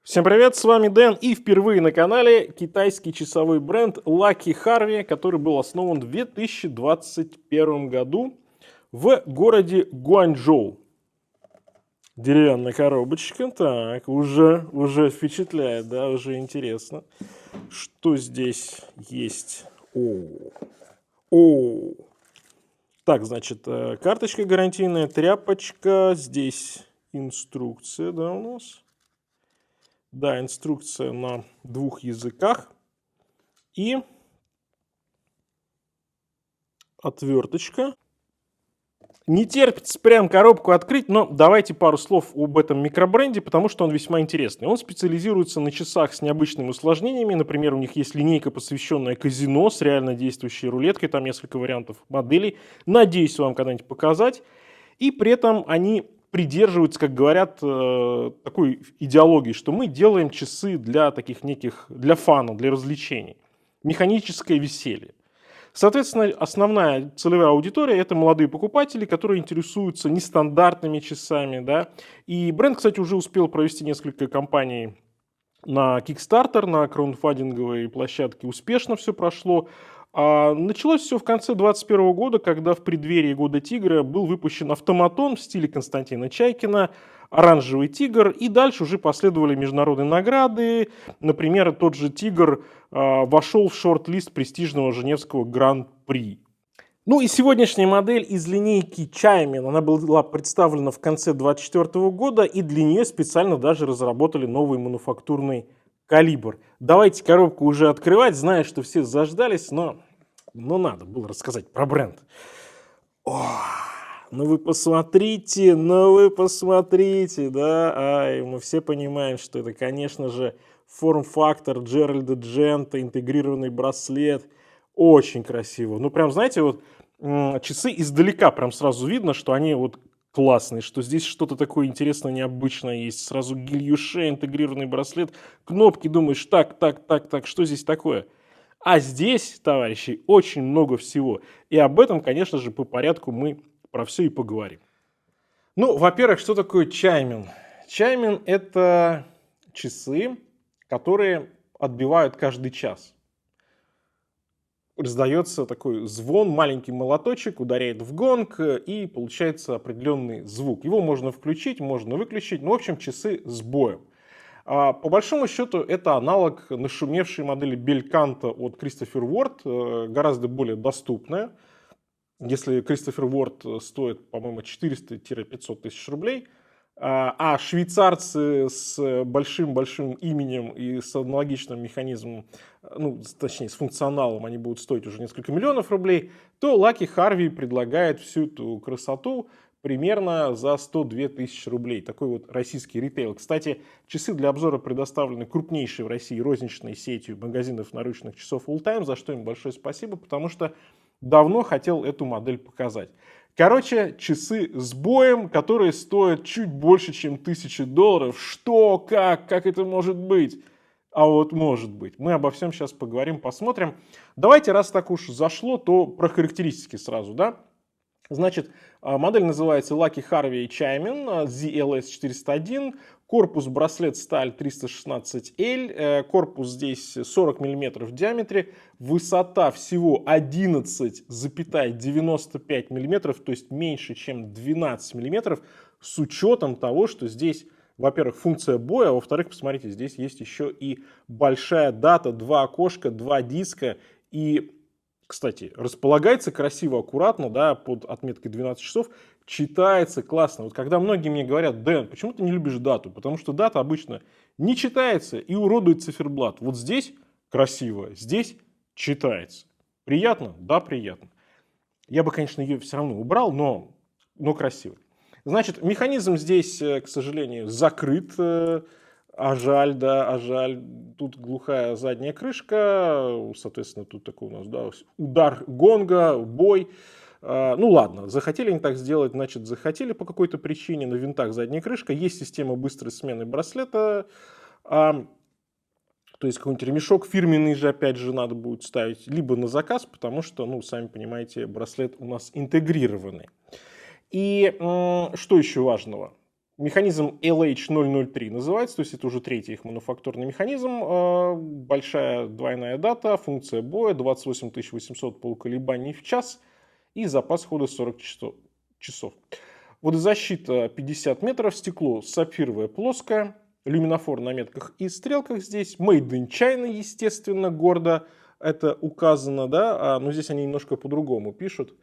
Всем привет, с вами Дэн, и впервые на канале китайский часовой бренд Lucky Harvey, который был основан в 2021 году в городе Гуанчжоу. Деревянная коробочка, так, уже впечатляет, да, уже интересно. Что здесь есть? О. Так, значит, карточка гарантийная, тряпочка, здесь инструкция, да, у нас. Да, инструкция на двух языках. И отверточка. Не терпится прям коробку открыть, но давайте пару слов об этом микробренде, потому что он весьма интересный. Он специализируется на часах с необычными усложнениями. Например, у них есть линейка, посвященная казино с реально действующей рулеткой. Там несколько вариантов моделей. Надеюсь вам когда-нибудь показать. И при этом они придерживаются, как говорят, такой идеологии, что мы делаем часы для таких неких, для фана, для развлечений. Механическое веселье. Соответственно, основная целевая аудитория – это молодые покупатели, которые интересуются нестандартными часами. Да? И бренд, кстати, уже успел провести несколько кампаний на Kickstarter, на краундфандинговой площадке. Успешно все прошло. Началось все в конце 2021 года, когда в преддверии Года Тигра был выпущен автоматон в стиле Константина Чайкина, оранжевый тигр, и дальше уже последовали международные награды. Например, тот же тигр вошел в шорт-лист престижного Женевского Гран-при. Ну и сегодняшняя модель из линейки Чаймен, она была представлена в конце 2024 года, и для нее специально даже разработали новый мануфактурный калибр. Давайте коробку уже открывать, знаю, что все заждались, но надо было рассказать про бренд. Ну вы посмотрите, да, мы все понимаем, что это, конечно же, форм-фактор Джеральда Джента, интегрированный браслет, очень красиво. Ну прям, знаете, вот часы издалека прям сразу видно, что они вот классные, что здесь что-то такое интересное, необычное есть. Сразу гильюше, интегрированный браслет, кнопки, думаешь, так, что здесь такое? А здесь, товарищи, очень много всего. И об этом, конечно же, по порядку мы про все и поговорим. Ну, во-первых, что такое чаймен? Чаймен – это часы, которые отбивают каждый час. Раздается такой звон, маленький молоточек ударяет в гонг, и получается определенный звук. Его можно включить, можно выключить. Ну, в общем, часы с боем. По большому счету, это аналог нашумевшей модели Бельканто от Christopher Ward, гораздо более доступная. Если Christopher Ward стоит, по-моему, 400-500 тысяч рублей, а швейцарцы с большим-большим именем и с аналогичным механизмом, ну, точнее, с функционалом, они будут стоить уже несколько миллионов рублей, то Lucky Harvey предлагает всю эту красоту примерно за 102 тысячи рублей. Такой вот российский ритейл. Кстати, часы для обзора предоставлены крупнейшей в России розничной сетью магазинов наручных часов All Time, за что им большое спасибо, потому что давно хотел эту модель показать. Короче, часы с боем, которые стоят чуть больше, чем $1000. Что? Как это может быть? А вот может быть. Мы обо всем сейчас поговорим, посмотрим. Давайте, раз так уж зашло, то про характеристики сразу, да? Значит, модель называется Lucky Harvey Chaimin ZLS401. Корпус браслет сталь 316L. Корпус здесь 40 мм в диаметре. Высота всего 11,95 мм, то есть меньше, чем 12 мм, с учетом того, что здесь, во-первых, функция боя, а во-вторых, посмотрите, здесь есть еще и большая дата, 2 окошка, 2 диска и... Кстати, располагается красиво, аккуратно, да, под отметкой 12 часов, читается классно. Вот когда многие мне говорят: Дэн, почему ты не любишь дату? Потому что дата обычно не читается и уродует циферблат. Вот здесь красиво, здесь читается. Приятно? Да, приятно. Я бы, конечно, ее все равно убрал, но красиво. Значит, механизм здесь, к сожалению, закрыт. А жаль, да, а жаль. Тут глухая задняя крышка, соответственно, тут такой у нас, да, удар гонга, бой. Ну ладно, захотели они так сделать, значит захотели по какой-то причине. На винтах задняя крышка, есть система быстрой смены браслета. То есть какой-нибудь ремешок фирменный же, опять же, надо будет ставить либо на заказ, потому что, ну, сами понимаете, браслет у нас интегрированный. И что еще важного? Механизм LH003 называется, то есть это уже третий их мануфактурный механизм. Большая двойная дата, функция боя, 28 800 полуколебаний в час и запас хода 40 часов. Водозащита 50 метров, стекло сапфировое плоское, люминофор на метках и стрелках здесь. Made in China, естественно, гордо это указано, да, но здесь они немножко по-другому пишут.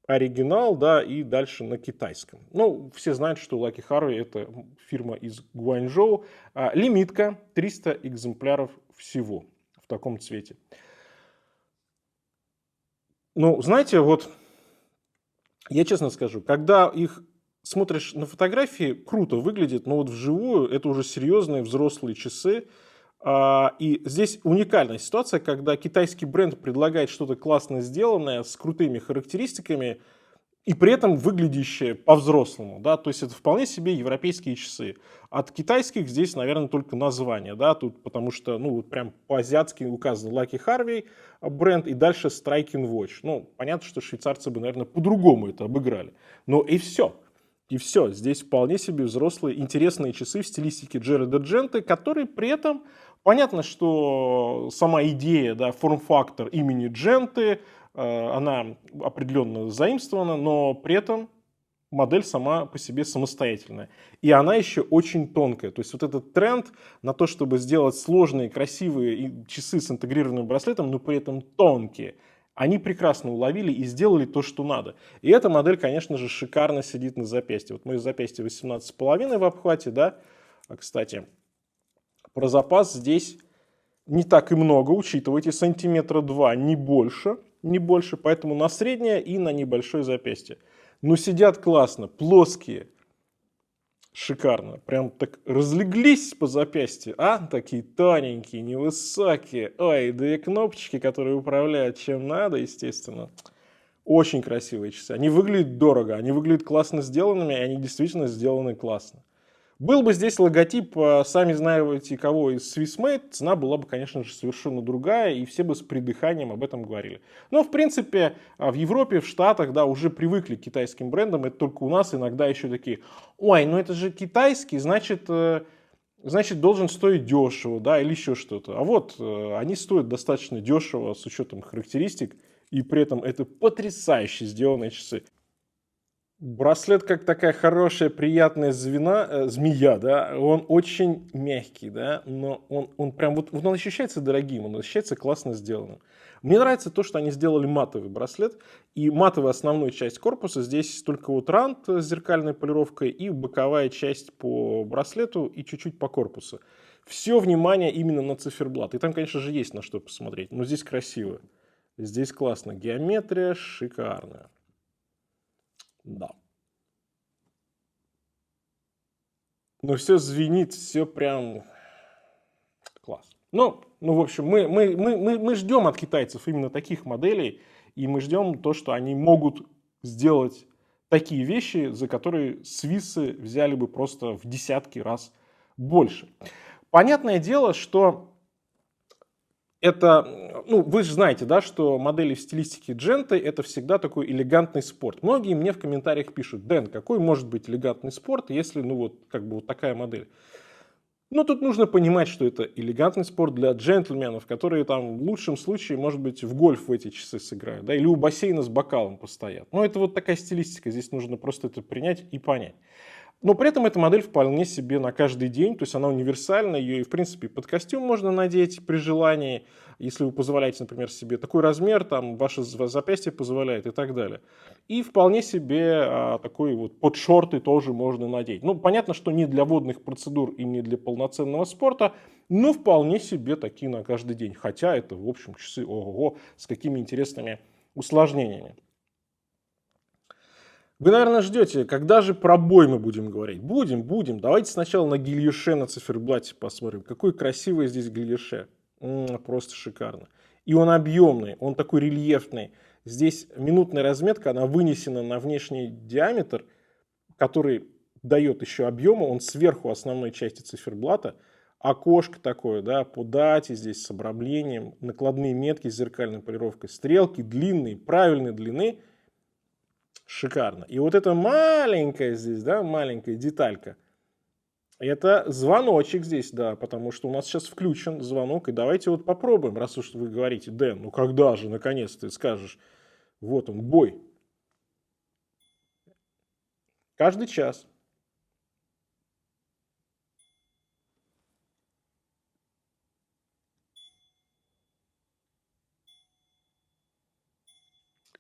Оригинал, да, и дальше на китайском. Ну, все знают, что Lucky Harvey это фирма из Гуанчжоу. Лимитка 300 экземпляров всего в таком цвете. Ну, знаете, вот я честно скажу, когда их смотришь на фотографии, круто выглядит, но вот вживую это уже серьезные взрослые часы. И здесь уникальная ситуация, когда китайский бренд предлагает что-то классно сделанное, с крутыми характеристиками, и при этом выглядящее по-взрослому, да, то есть это вполне себе европейские часы. От китайских здесь, наверное, только название, да, тут, потому что, ну, вот прям по-азиатски указан Lucky Harvey бренд и дальше Striking Watch. Ну, понятно, что швейцарцы бы, наверное, по-другому это обыграли. Но и все. И все. Здесь вполне себе взрослые, интересные часы в стилистике Джереда Дженты, которые при этом, понятно, что сама идея, да, форм-фактор имени Дженты, она определенно заимствована, но при этом модель сама по себе самостоятельная. И она еще очень тонкая. То есть вот этот тренд на то, чтобы сделать сложные, красивые часы с интегрированным браслетом, но при этом тонкие, они прекрасно уловили и сделали то, что надо. И эта модель, конечно же, шикарно сидит на запястье. Вот мое запястье 18,5 в обхвате, да. Кстати, про запас здесь не так и много, учитывайте, сантиметра 2, не больше, поэтому на среднее и на небольшое запястье. Но сидят классно, плоские, шикарно, прям так разлеглись по запястью, такие тоненькие, невысокие, ой, две кнопочки, которые управляют чем надо, естественно. Очень красивые часы, они выглядят дорого, они выглядят классно сделанными, и они действительно сделаны классно. Был бы здесь логотип, сами знаете кого, из Swissmade, цена была бы, конечно же, совершенно другая, и все бы с придыханием об этом говорили. Но, в принципе, в Европе, в Штатах, да, уже привыкли к китайским брендам, это только у нас иногда еще такие, ой, ну это же китайский, значит должен стоить дешево, да, или еще что-то. А вот, они стоят достаточно дешево с учетом характеристик, и при этом это потрясающе сделанные часы. Браслет как такая хорошая, приятная змея, да, он очень мягкий, да, но он прям вот он ощущается дорогим, он ощущается классно сделанным. Мне нравится то, что они сделали матовый браслет, и матовая основная часть корпуса, здесь только вот рант с зеркальной полировкой и боковая часть по браслету и чуть-чуть по корпусу. Все внимание именно на циферблат, и там, конечно же, есть на что посмотреть, но здесь красиво, здесь классно, геометрия шикарная. Да. Но все звенит, все прям класс. Ну, в общем, мы ждем от китайцев именно таких моделей, и мы ждем то, что они могут сделать такие вещи, за которые свиссы взяли бы просто в десятки раз больше. Понятное дело, что это, ну, вы же знаете, да, что модели в стилистике дженты это всегда такой элегантный спорт. Многие мне в комментариях пишут: Дэн, какой может быть элегантный спорт, если, ну, вот, как бы вот такая модель? Ну, тут нужно понимать, что это элегантный спорт для джентльменов, которые там в лучшем случае, может быть, в гольф в эти часы сыграют, да, или у бассейна с бокалом постоят. Но это вот такая стилистика, здесь нужно просто это принять и понять. Но при этом эта модель вполне себе на каждый день, то есть она универсальна, ее и в принципе под костюм можно надеть при желании, если вы позволяете, например, себе такой размер, там ваше запястье позволяет и так далее. И вполне себе такой вот под шорты тоже можно надеть. Ну, понятно, что не для водных процедур и не для полноценного спорта, но вполне себе такие на каждый день. Хотя это, в общем, часы ого-го, с какими интересными усложнениями. Вы, наверное, ждете, когда же про бой мы будем говорить. Будем. Давайте сначала на гильюше на циферблате посмотрим. Какой красивый здесь гильюше. Просто шикарно. И он объемный, он такой рельефный. Здесь минутная разметка, она вынесена на внешний диаметр, который дает еще объема. Он сверху основной части циферблата. Окошко такое, да, по дате здесь с обрамлением. Накладные метки с зеркальной полировкой. Стрелки длинные, правильной длины. Шикарно. И вот эта маленькая здесь, да, маленькая деталька, это звоночек здесь, да, потому что у нас сейчас включен звонок. И давайте вот попробуем, раз уж вы говорите: Дэн, ну когда же, наконец, ты скажешь, вот он, бой. Каждый час.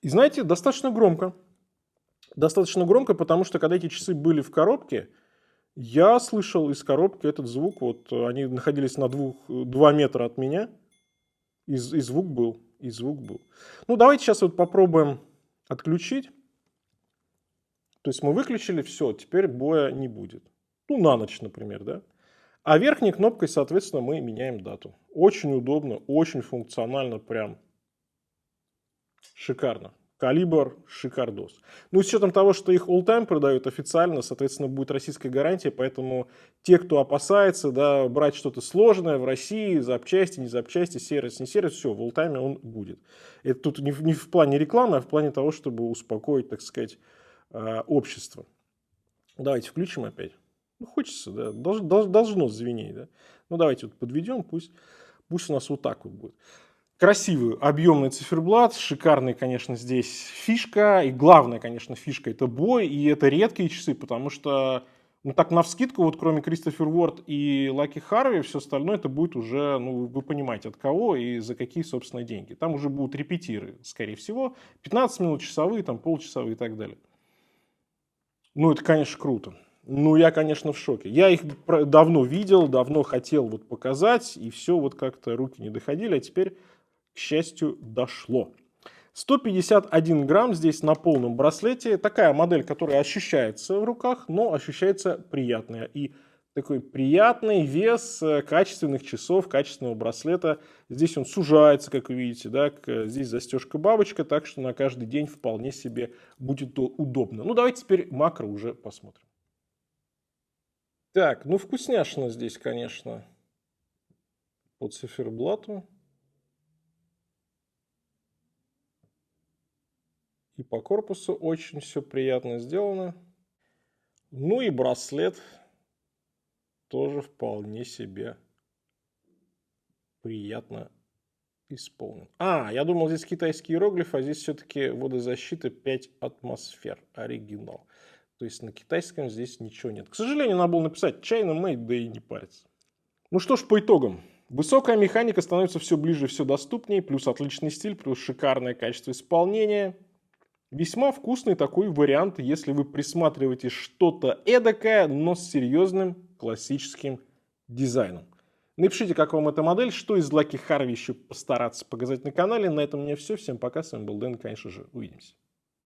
И знаете, достаточно громко. Достаточно громко, потому что когда эти часы были в коробке, я слышал из коробки этот звук. Вот они находились на 2 метра от меня, и звук был. И звук был. Ну, давайте сейчас вот попробуем отключить. То есть мы выключили, все, теперь боя не будет. Ну, на ночь, например, да. А верхней кнопкой, соответственно, мы меняем дату. Очень удобно, очень функционально, прям шикарно. Калибр шикардос. Ну, с учетом того, что их all-time продают официально, соответственно, будет российская гарантия, поэтому те, кто опасается, да, брать что-то сложное в России, запчасти, не запчасти, сервис, не сервис, все, в all-time он будет. Это тут не в плане рекламы, а в плане того, чтобы успокоить, так сказать, общество. Давайте включим опять. Ну, хочется, да, должно звенеть, да. Ну, давайте вот подведем, пусть у нас вот так вот будет. Красивый, объемный циферблат, шикарный, конечно, здесь фишка. И главная, конечно, фишка – это бой, и это редкие часы, потому что, ну так навскидку, вот кроме Кристофер Уорд и Лаки Харви, все остальное это будет уже, ну вы понимаете, от кого и за какие, собственно, деньги. Там уже будут репетиры, скорее всего, 15 минут, часовые, там полчасовые и так далее. Ну это, конечно, круто. Ну, я, конечно, в шоке. Я их давно видел, давно хотел вот показать, и все вот как-то руки не доходили, а теперь, к счастью, дошло. 151 грамм здесь на полном браслете. Такая модель, которая ощущается в руках, но ощущается приятная. И такой приятный вес качественных часов, качественного браслета. Здесь он сужается, как вы видите. Да? Здесь застежка-бабочка, так что на каждый день вполне себе будет удобно. Ну, давайте теперь макро уже посмотрим. Так, ну вкусняшно здесь, конечно, по циферблату. И по корпусу очень все приятно сделано. Ну и браслет тоже вполне себе приятно исполнен. Я думал, здесь китайский иероглиф, а здесь все-таки водозащита 5 атмосфер, оригинал. То есть на китайском здесь ничего нет. К сожалению, надо было написать China Made, да и не париться. Ну что ж, по итогам. Высокая механика становится все ближе, все доступнее, плюс отличный стиль, плюс шикарное качество исполнения. Весьма вкусный такой вариант, если вы присматриваете что-то эдакое, но с серьезным классическим дизайном. Напишите, как вам эта модель, что из Лаки Харви еще постараться показать на канале. На этом у меня все. Всем пока, с вами был Дэн, конечно же, увидимся.